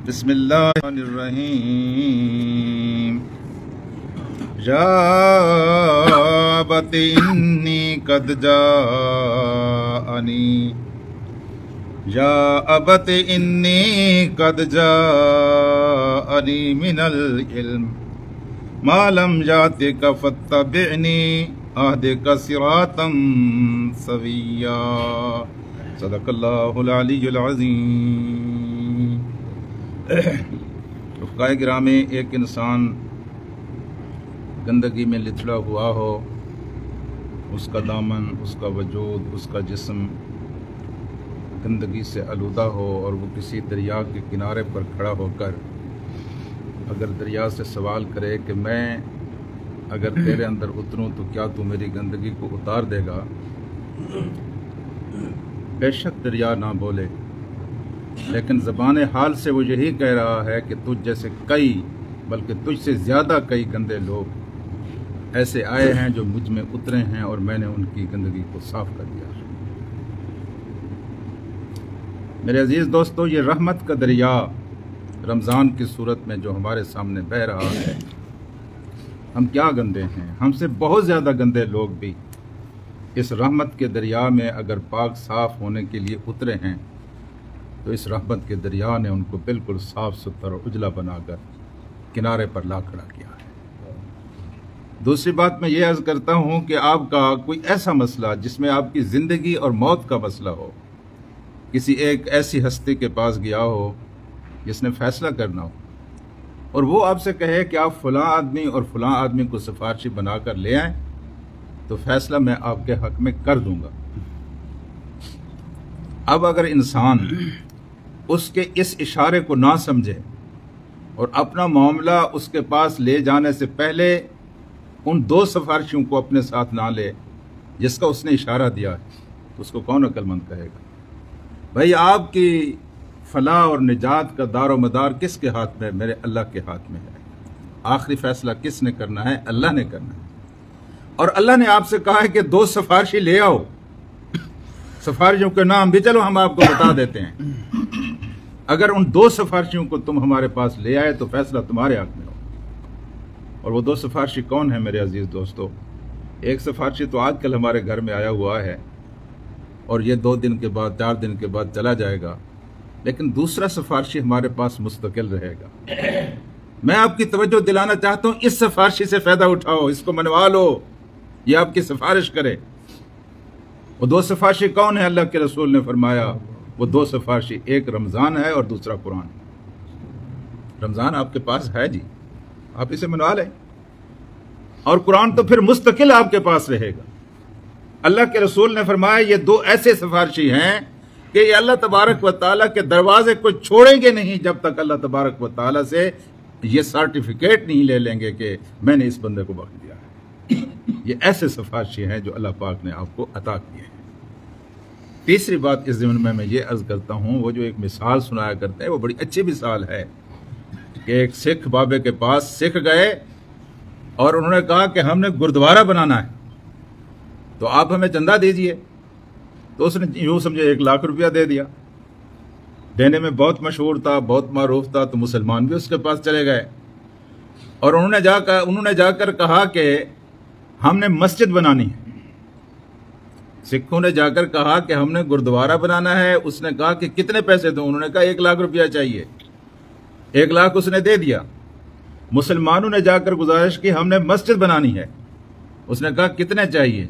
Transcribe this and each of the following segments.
بسم اللہ الرحمن الرحیم یا ابت انی قد جاءنی یا ابت انی قد جاءنی من العلم ما لم یاتک فاتبعنی اہدک صراطا سویا صدق اللہ العلی العظیم۔ رفقائے گرامی، ایک انسان گندگی میں لتڑا ہوا ہو، اس کا دامن، اس کا وجود، اس کا جسم گندگی سے آلودہ ہو، اور وہ کسی دریا کے کنارے پر کھڑا ہو کر اگر دریا سے سوال کرے کہ میں اگر تیرے اندر اتروں تو کیا تو میری گندگی کو اتار دے گا؟ بے شک دریا نہ بولے، لیکن زبان حال سے وہ یہی کہہ رہا ہے کہ تجھ جیسے کئی، بلکہ تجھ سے زیادہ کئی گندے لوگ ایسے آئے ہیں جو مجھ میں اترے ہیں، اور میں نے ان کی گندگی کو صاف کر دیا۔ میرے عزیز دوستو، یہ رحمت کا دریا رمضان کی صورت میں جو ہمارے سامنے بہہ رہا ہے، ہم کیا گندے ہیں، ہم سے بہت زیادہ گندے لوگ بھی اس رحمت کے دریا میں اگر پاک صاف ہونے کے لیے اترے ہیں تو اس رحمت کے دریا نے ان کو بالکل صاف ستھرا اور اجلا بنا کر کنارے پر لا کھڑا کیا ہے۔ دوسری بات میں یہ عرض کرتا ہوں کہ آپ کا کوئی ایسا مسئلہ جس میں آپ کی زندگی اور موت کا مسئلہ ہو، کسی ایک ایسی ہستی کے پاس گیا ہو جس نے فیصلہ کرنا ہو، اور وہ آپ سے کہے کہ آپ فلاں آدمی اور فلاں آدمی کو سفارشی بنا کر لے آئیں تو فیصلہ میں آپ کے حق میں کر دوں گا۔ اب اگر انسان اس کے اس اشارے کو نہ سمجھے اور اپنا معاملہ اس کے پاس لے جانے سے پہلے ان دو سفارشیوں کو اپنے ساتھ نہ لے جس کا اس نے اشارہ دیا ہے، تو اس کو کون عقل مند کہے گا؟ بھائی، آپ کی فلاح اور نجات کا دار و مدار کس کے ہاتھ میں؟ میرے اللہ کے ہاتھ میں ہے۔ آخری فیصلہ کس نے کرنا ہے؟ اللہ نے کرنا ہے۔ اور اللہ نے آپ سے کہا ہے کہ دو سفارشی لے آؤ، سفارشیوں کے نام بھی چلو ہم آپ کو بتا دیتے ہیں۔ اگر ان دو سفارشیوں کو تم ہمارے پاس لے آئے تو فیصلہ تمہارے حق میں ہو۔ اور وہ دو سفارشی کون ہیں میرے عزیز دوستو؟ ایک سفارشی تو آج کل ہمارے گھر میں آیا ہوا ہے اور یہ 2 دن کے بعد 4 دن کے بعد چلا جائے گا، لیکن دوسرا سفارشی ہمارے پاس مستقل رہے گا۔ میں آپ کی توجہ دلانا چاہتا ہوں، اس سفارشی سے فائدہ اٹھاؤ، اس کو منوا لو، یہ آپ کی سفارش کرے۔ وہ دو سفارشی کون ہیں؟ اللہ کے رسول نے فرمایا وہ 2 سفارشی، ایک رمضان ہے اور دوسرا قرآن۔ رمضان آپ کے پاس ہے جی، آپ اسے منوا لیں، اور قرآن تو پھر مستقل آپ کے پاس رہے گا۔ اللہ کے رسول نے فرمایا یہ 2 ایسے سفارشی ہیں کہ یہ اللہ تبارک و تعالیٰ کے دروازے کو چھوڑیں گے نہیں جب تک اللہ تبارک و تعالیٰ سے یہ سرٹیفکیٹ نہیں لے لیں گے کہ میں نے اس بندے کو بخش دیا ہے۔ یہ ایسے سفارشی ہیں جو اللہ پاک نے آپ کو عطا کیے ہیں۔ تیسری بات اس ضمن میں یہ عرض کرتا ہوں، وہ جو ایک مثال سنایا کرتے ہیں وہ بڑی اچھی مثال ہے کہ ایک سکھ بابے کے پاس سکھ گئے اور انہوں نے کہا کہ ہم نے گردوارہ بنانا ہے تو آپ ہمیں چندہ دیجئے۔ تو اس نے یوں سمجھے 1 لاکھ روپیہ دے دیا، دینے میں بہت مشہور تھا، بہت معروف تھا، تو مسلمان بھی اس کے پاس چلے گئے اور انہوں نے جا کر کہا کہ ہم نے مسجد بنانی ہے۔ سکھوں نے جا کر کہا کہ ہم نے گردوارہ بنانا ہے۔ اس نے کہا کہ کتنے پیسے دوں؟ انہوں نے کہا 1 لاکھ روپیہ چاہیے۔ 1 لاکھ اس نے دے دیا۔ مسلمانوں نے جا کر گزارش کی ہم نے مسجد بنانی ہے۔ اس نے کہا کتنے چاہیے؟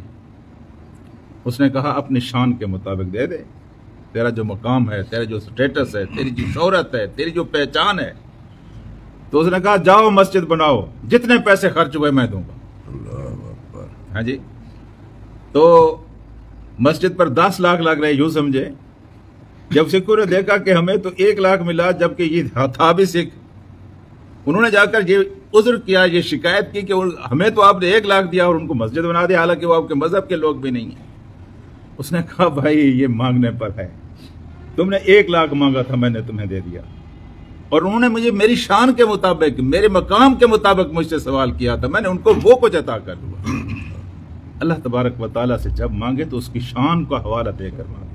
اس نے کہا اپنی شان کے مطابق دے دے، تیرا جو مقام ہے، تیرا جو سٹیٹس ہے، تیری جو شہرت ہے، تیری جو پہچان ہے۔ تو اس نے کہا جاؤ مسجد بناؤ، جتنے پیسے خرچ ہوئے میں دوں گا۔ ہاں جی، تو مسجد پر 10 لاکھ لگ رہے، یوں سمجھے۔ جب سکھوں نے دیکھا کہ ہمیں تو 1 لاکھ ملا جبکہ یہ تھا بھی سکھ، انہوں نے جا کر یہ عذر کیا، یہ شکایت کی کہ ہمیں تو آپ نے 1 لاکھ دیا اور ان کو مسجد بنا دیا، حالانکہ وہ آپ کے مذہب کے لوگ بھی نہیں ہیں۔ اس نے کہا بھائی یہ مانگنے پر ہے، تم نے 1 لاکھ مانگا تھا، میں نے تمہیں دے دیا، اور انہوں نے مجھے میری شان کے مطابق، میرے مقام کے مطابق مجھ سے سوال کیا تھا، میں نے ان کو وہ کچھ عطا کر دیا۔ اللہ تبارک و تعالیٰ سے جب مانگے تو اس کی شان کا حوالہ دے کر مانگے۔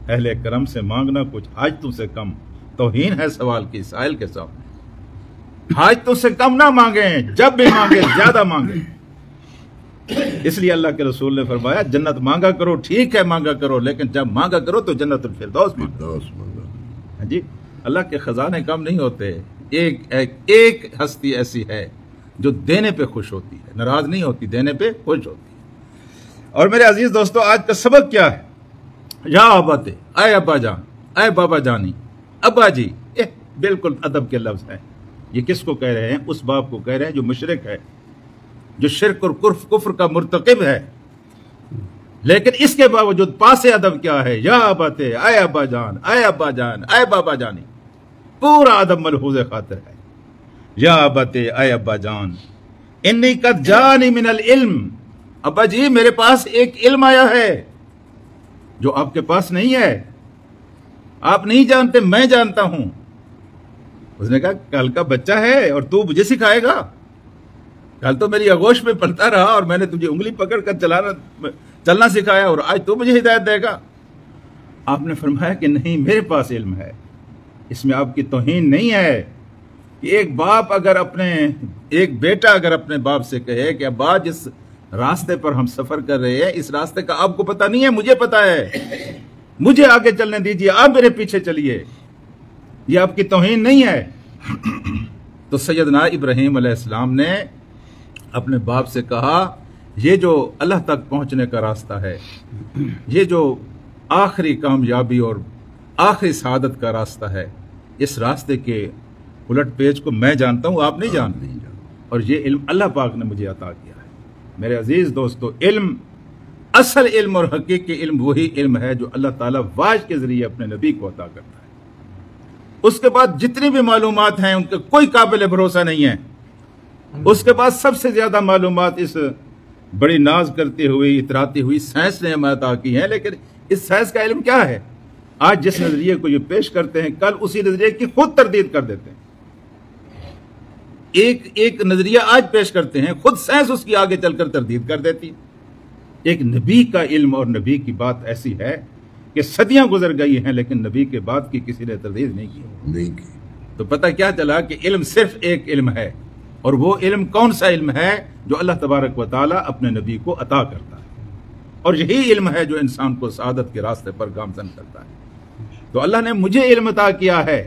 اہل کرم سے مانگنا کچھ حاجتوں سے کم، توہین ہے سوال کی سائل کے سامنے۔ حاجتوں سے کم نہ مانگیں، جب بھی مانگیں زیادہ مانگیں۔ اس لیے اللہ کے رسول نے فرمایا جنت مانگا کرو، ٹھیک ہے مانگا کرو، لیکن جب مانگا کرو تو جنت الفردوس مانگا۔ ہاں جی، اللہ کے خزانے کم نہیں ہوتے۔ ایک ہستی ایسی ہے جو دینے پہ خوش ہوتی ہے، ناراض نہیں ہوتی، دینے پہ خوش ہوتی ہے۔ اور میرے عزیز دوستو، آج کا سبق کیا ہے؟ یا ابت، اے ابا جان، اے بابا جانی، ابا جی، بالکل ادب کے لفظ ہیں۔ یہ کس کو کہہ رہے ہیں؟ اس باپ کو کہہ رہے ہیں جو مشرک ہے، جو شرک اور کفر کا مرتکب ہے، لیکن اس کے باوجود پاس ادب کیا ہے؟ یا ابت، اے ابا جان، اے ابا جان، اے بابا جانی، پورا ادب ملحوظ خاطر ہے۔ یا ابت، اے ابا جان، انی قد جانی من العلم، ابا جی میرے پاس ایک علم آیا ہے جو آپ کے پاس نہیں ہے، آپ نہیں جانتے، میں جانتا ہوں۔ اس نے کہا کل کا بچہ ہے اور تو مجھے سکھائے گا؟ کل تو میری آغوش میں پلتا رہا اور میں نے تجھے انگلی پکڑ کر چلنا سکھایا، اور آج تو مجھے ہدایت دے گا؟ آپ نے فرمایا کہ نہیں، میرے پاس علم ہے، اس میں آپ کی توہین نہیں ہے کہ ایک بیٹا اگر اپنے باپ سے کہے کہ ابا جس راستے پر ہم سفر کر رہے ہیں اس راستے کا آپ کو پتہ نہیں ہے، مجھے پتہ ہے، مجھے آگے چلنے دیجیے، آپ میرے پیچھے چلیے، یہ آپ کی توہین نہیں ہے؟ تو سیدنا ابراہیم علیہ السلام نے اپنے باپ سے کہا یہ جو اللہ تک پہنچنے کا راستہ ہے، یہ جو آخری کامیابی اور آخری سعادت کا راستہ ہے، اس راستے کے الٹ پیج کو میں جانتا ہوں، آپ نہیں جانتے، اور یہ علم اللہ پاک نے مجھے عطا کیا ہے۔ میرے عزیز دوستو، علم، اصل علم اور حقیقی علم وہی علم ہے جو اللہ تعالیٰ واحد کے ذریعے اپنے نبی کو عطا کرتا ہے۔ اس کے بعد جتنی بھی معلومات ہیں ان کے کوئی قابل بھروسہ نہیں ہے۔ اس کے بعد سب سے زیادہ معلومات اس بڑی ناز کرتی ہوئی، اتراتی ہوئی سائنس نے ہمیں عطا کی ہیں، لیکن اس سائنس کا علم کیا ہے؟ آج جس نظریے کو یہ پیش کرتے ہیں کل اسی نظریے کی خود تردید کر دیتے ہیں۔ ایک نظریہ آج پیش کرتے ہیں، خود سائنس اس کی آگے چل کر تردید کر دیتی ہے۔ ایک نبی کا علم اور نبی کی بات ایسی ہے کہ صدیاں گزر گئی ہیں لیکن نبی کے بعد کی کسی نے تردید نہیں کی۔ تو پتہ کیا چلا کہ علم صرف ایک علم ہے، اور وہ علم کون سا علم ہے؟ جو اللہ تبارک و تعالیٰ اپنے نبی کو عطا کرتا ہے، اور یہی علم ہے جو انسان کو سعادت کے راستے پر گامزن کرتا ہے۔ تو اللہ نے مجھے علم عطا کیا ہے،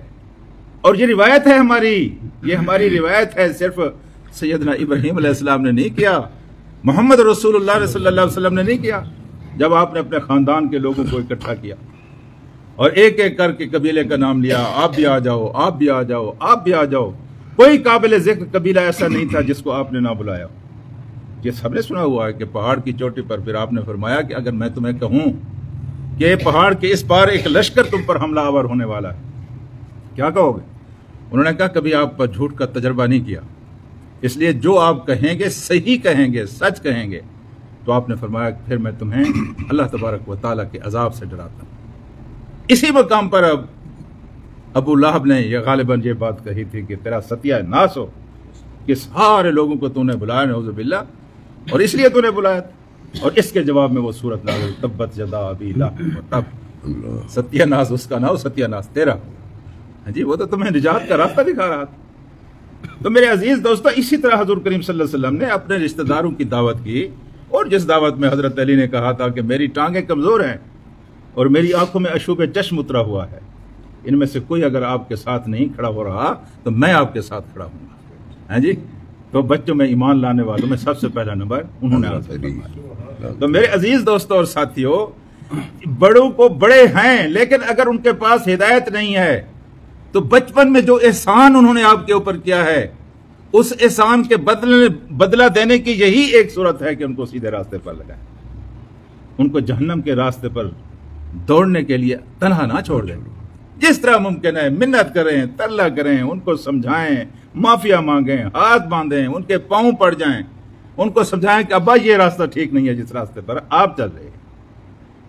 اور یہ روایت ہے یہ ہماری روایت ہے، صرف سیدنا ابراہیم علیہ السلام نے نہیں کیا، محمد رسول اللہ صلی اللہ علیہ وسلم نے نہیں کیا۔ جب آپ نے اپنے خاندان کے لوگوں کو اکٹھا کیا اور ایک ایک کر کے قبیلے کا نام لیا، آپ بھی آ جاؤ، آپ بھی آ جاؤ، آپ بھی آ جاؤ، کوئی قابل ذکر قبیلہ ایسا نہیں تھا جس کو آپ نے نہ بلایا۔ یہ سب نے سنا ہوا ہے کہ پہاڑ کی چوٹی پر پھر آپ نے فرمایا کہ اگر میں تمہیں کہوں کہ پہاڑ کے اس پار ایک لشکر تم پر حملہ آور ہونے والا ہے، کیا کہو گے؟ انہوں نے کہا کبھی آپ پر جھوٹ کا تجربہ نہیں کیا، اس لیے جو آپ کہیں گے صحیح کہیں گے، سچ کہیں گے۔ تو آپ نے فرمایا پھر میں تمہیں اللہ تبارک و تعالیٰ کے عذاب سے ڈراتا ہوں۔ اسی مقام پر اب ابو لہب نے یہ غالباً یہ بات کہی تھی کہ تیرا ستیہ ناس ہو کہ سارے لوگوں کو تو نے بلایا، نعوذ باللہ، اور اس لیے تو نے بلایا تھا۔ اور اس کے جواب میں وہ سورت نازل، تبت یدا ابی لہب وتب، ستیہ ناس اس کا نہ ہو، ستیہ ناس تیرا ہو۔ ہاں جی، وہ تو تمہیں نجات کا راستہ دکھا رہا تھا۔ تو میرے عزیز دوستو، اسی طرح حضور کریم صلی اللہ علیہ وسلم نے اپنے رشتہ داروں کی دعوت کی، اور جس دعوت میں حضرت علی نے کہا تھا کہ میری ٹانگیں کمزور ہیں اور میری آنکھوں میں اشوب چشم اترا ہوا ہے، ان میں سے کوئی اگر آپ کے ساتھ نہیں کھڑا ہو رہا تو میں آپ کے ساتھ کھڑا ہوں گا۔ ہاں جی، تو بچوں میں ایمان لانے والوں میں سب سے پہلا نمبر انہوں نے حاصل کیا۔ تو میرے عزیز دوستو اور ساتھیو، بڑوں کو بڑے ہیں لیکن اگر ان کے پاس ہدایت نہیں ہے تو بچپن میں جو احسان انہوں نے آپ کے اوپر کیا ہے، اس احسان کے بدلہ دینے کی یہی ایک صورت ہے کہ ان کو سیدھے راستے پر لگائیں، ان کو جہنم کے راستے پر دوڑنے کے لیے تنہا نہ چھوڑ دیں۔ جس طرح ممکن ہے منت کریں، ترلا کریں، ان کو سمجھائیں، معافیا مانگیں، ہاتھ باندھیں، ان کے پاؤں پڑ جائیں، ان کو سمجھائیں کہ ابا یہ راستہ ٹھیک نہیں ہے جس راستے پر آپ چل رہے ہیں۔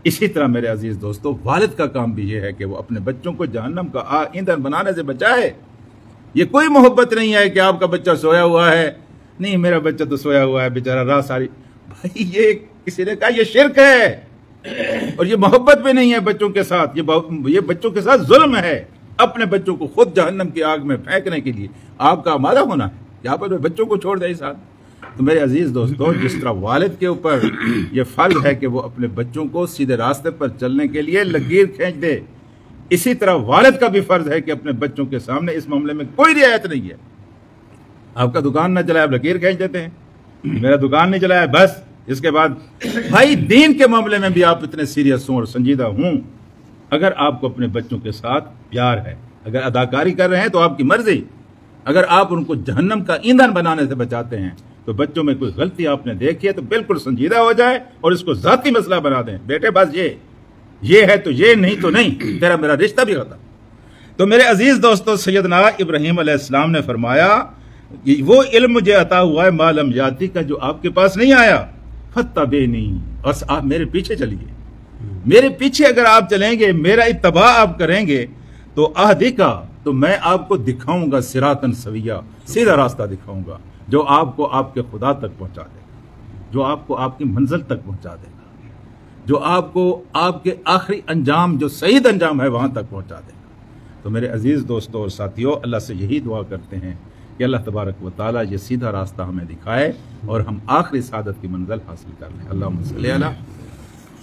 اسی طرح میرے عزیز دوستو، والد کا کام بھی یہ ہے کہ وہ اپنے بچوں کو جہنم کا ایندھن بنانے سے بچائے۔ یہ کوئی محبت نہیں ہے کہ آپ کا بچہ سویا ہوا ہے، نہیں میرا بچہ تو سویا ہوا ہے بیچارہ رات ساری، بھائی یہ کسی نے کہا یہ شرک ہے، اور یہ محبت بھی نہیں ہے بچوں کے ساتھ، یہ بچوں کے ساتھ ظلم ہے۔ اپنے بچوں کو خود جہنم کی آگ میں پھینکنے کے لیے آپ کا آمادہ ہونا ہے، یہاں پر بچوں کو چھوڑ دیں اس حال۔ تو میرے عزیز دوستو، جس طرح والد کے اوپر یہ فرض ہے کہ وہ اپنے بچوں کو سیدھے راستے پر چلنے کے لیے لکیر کھینچ دے، اسی طرح والد کا بھی فرض ہے کہ اپنے بچوں کے سامنے اس معاملے میں کوئی رعایت نہیں ہے۔ آپ کا دکان نہ چلائے، آپ لکیر کھینچ دیتے ہیں، میرا دکان نہیں چلایا بس، اس کے بعد بھائی دین کے معاملے میں بھی آپ اتنے سیریس ہوں اور سنجیدہ ہوں۔ اگر آپ کو اپنے بچوں کے ساتھ پیار ہے، اگر اداکاری کر رہے ہیں تو آپ کی مرضی، اگر آپ ان کو جہنم کا ایندھن بنانے سے بچاتے ہیں تو بچوں میں کوئی غلطی آپ نے دیکھی ہے تو بالکل سنجیدہ ہو جائے اور اس کو ذاتی مسئلہ بنا دیں، بیٹے بس یہ ہے تو یہ، نہیں تو نہیں، تیرا میرا رشتہ بھی ختم۔ تو میرے عزیز دوستو، سیدنا ابراہیم علیہ السلام نے فرمایا وہ علم مجھے عطا ہوا ہے ما لم یاتی کا، جو آپ کے پاس نہیں آیا، فتبعنی، بس آپ میرے پیچھے چلیے، میرے پیچھے اگر آپ چلیں گے، میرا اتباع آپ کریں گے تو اہدیکا، تو میں آپ کو دکھاؤں گا صراطا سویا، سیدھا راستہ دکھاؤں گا جو آپ کو آپ کے خدا تک پہنچا دے گا، جو آپ کو آپ کی منزل تک پہنچا دے گا، جو آپ کو آپ کے آخری انجام جو سعید انجام ہے وہاں تک پہنچا دے گا۔ تو میرے عزیز دوستو اور ساتھیو، اللہ سے یہی دعا کرتے ہیں کہ اللہ تبارک و تعالیٰ یہ سیدھا راستہ ہمیں دکھائے اور ہم آخری سعادت کی منزل حاصل کر لیں۔ اللہم صلی علی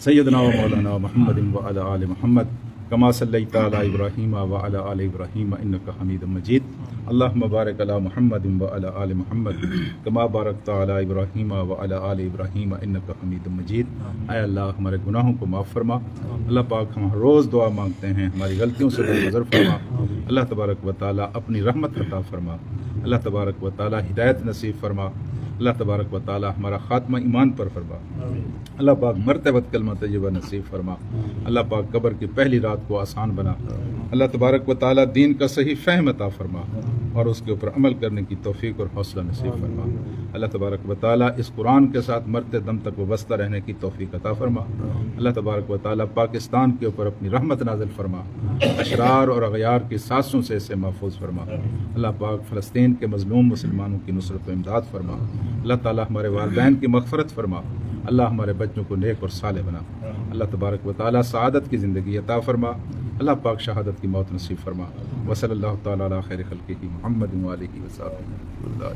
سیدنا و مولانا محمد وعلی آل محمد کما صلیت علی ابراہیم وعلی آل ابراہیم انک حمید مجید، اللہم بارک علی محمد وعلی آل محمد کما بارکت علی ابراہیم وعلی آل ابراہیم انک حمید مجید۔ اے اللہ ہمارے گناہوں کو معاف فرما، اللہ پاک ہم روز دعا مانگتے ہیں، ہماری غلطیوں سے درگزر فرما، اللہ تبارک و تعالیٰ اپنی رحمت عطا فرما، اللہ تبارک و تعالیٰ ہدایت نصیب فرما، اللہ تبارک و تعالیٰ ہمارا خاتمہ ایمان پر فرما، اللہ پاک مرتے وقت کلمہ طیبہ نصیب فرما، اللہ پاک قبر کی پہلی رات کو آسان بنا، اللہ تبارک و تعالیٰ دین کا صحیح فہم عطا فرما اور اس کے اوپر عمل کرنے کی توفیق اور حوصلہ نصیب فرما، اللہ تبارک و تعالیٰ اس قرآن کے ساتھ مرتے دم تک وابستہ رہنے کی توفیق عطا فرما، اللہ تبارک و تعالیٰ پاکستان کے اوپر اپنی رحمت نازل فرما، اشرار اور اغیار کی سازشوں سے اسے محفوظ فرما، اللہ پاک فلسطین کے مظلوم مسلمانوں کی نصرت و امداد فرما، اللہ تعالیٰ ہمارے والدین کی مغفرت فرما، اللہ ہمارے بچوں کو نیک اور صالح بنا، اللہ تبارک و تعالیٰ سعادت کی زندگی عطا فرما، اللہ پاک شہادت کی موت نصیب فرما، وصلی اللہ تعالیٰ علی خیر خلقہ محمد وآلہ وصحبہ اللہ۔